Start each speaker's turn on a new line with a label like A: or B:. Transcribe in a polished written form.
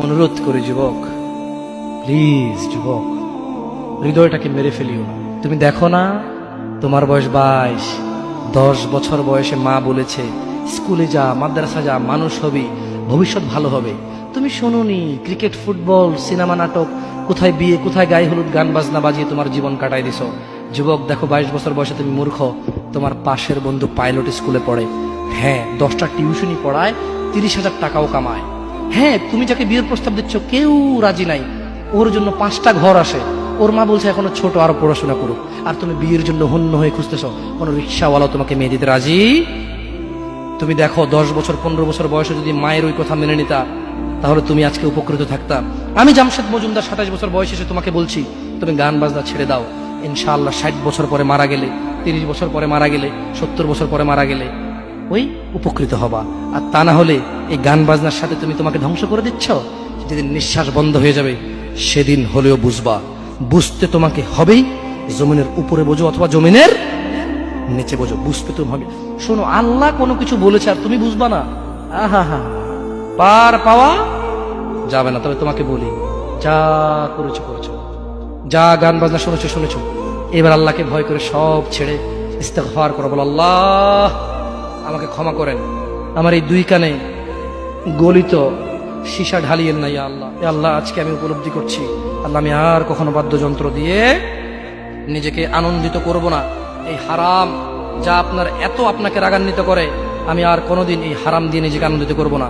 A: অনুরোধ করি যুবক, প্লিজ যুবক, হৃদয়টাকে মেরে ফেলিও না। তুমি দেখো না, তোমার বয়স 22, 10 বছর বয়সে মা বলেছে স্কুলে যা, মাদ্রাসা যা, মানুষ হবি, ভবিষ্যৎ ভালো হবে। তুমি শোনোনি ক্রিকেট, ফুটবল, সিনেমা, নাটক, কোথায় বিয়ে, কোথায় গায়ে হলুদ, গান বাজনা বাজিয়ে তোমার জীবন কাটাই দিছো। যুবক দেখো, 22 বছর বয়সে তুমি মূর্খ। তোমার পাশের বন্ধু পাইলট স্কুলে পড়ে, হ্যাঁ 10টা টিউশনি পড়ায়, 30,000 টাকাও কামায়। হ্যাঁ, তুমি যাকে বিয়ের প্রস্তাব দিচ্ছ কেউ রাজি নাই, ওর জন্য 5টা ঘর আসে, ওর মা বলছে এখনো ছোট, আরো পড়াশোনা করুক, আর তুমি বিয়ের জন্য হন্য হয়ে খুঁজতেছ, কোনো রিক্সাওয়ালা তোমাকে মেয়ে দিতে রাজি। তুমি দেখো 10 বছর 15 বছর বয়সে যদি মায়ের ওই কথা মেনে নিতা, তাহলে তুমি আজকে উপকৃত থাকতা। আমি জামশেদ মজুমদার 27 বছর বয়স এসে তোমাকে বলছি তুমি গান বাজনা ছেড়ে দাও। ইনশাআল্লাহ 60 বছর পরে মারা গেলে, 30 বছর পরে মারা গেলে, 70 বছর পরে মারা গেলে ওই উপকৃত হবা। আর তা না হলে এই গান বাজনার সাথে তুমি তোমাকে ধ্বংস করে দিচ্ছ। যেদিন নিঃশ্বাস বন্ধ হয়ে যাবে সেদিন হলেও বুঝবা, বুঝতে তোমাকে হবেই। জমিনের উপরে বোঝো অথবা জমিনের নিচে বোঝো, বুঝতে তুমি হবে। শোনো, আল্লাহ কোনো কিছু বলেছে আর তুমি বুঝবা না, আহা হা, পার পাওয়া যাবে না। তবে তোমাকে বলি, যা করেছো করেছো, যা গান বাজনা শুনেছো শুনেছো, এবার আল্লাহকে ভয় করে সব ছেড়ে ইস্তেগফার করো। বলো, আল্লাহ আমাকে ক্ষমা করেন, আমার এই 2 কানে গলিত সীসা ঢালিয়েন না। ইয়া আল্লাহ, ইয়া আল্লাহ, আজকে আমি উপলব্ধি করছি, আল্লাহ আমি আর কখনো বাদ্যযন্ত্র দিয়ে নিজেকে আনন্দিত করব না। এই হারাম যা আপনাকে রাগান্বিত করে, আমি আর কোনোদিন এই হারাম দিয়ে নিজেকে আনন্দিত করব না।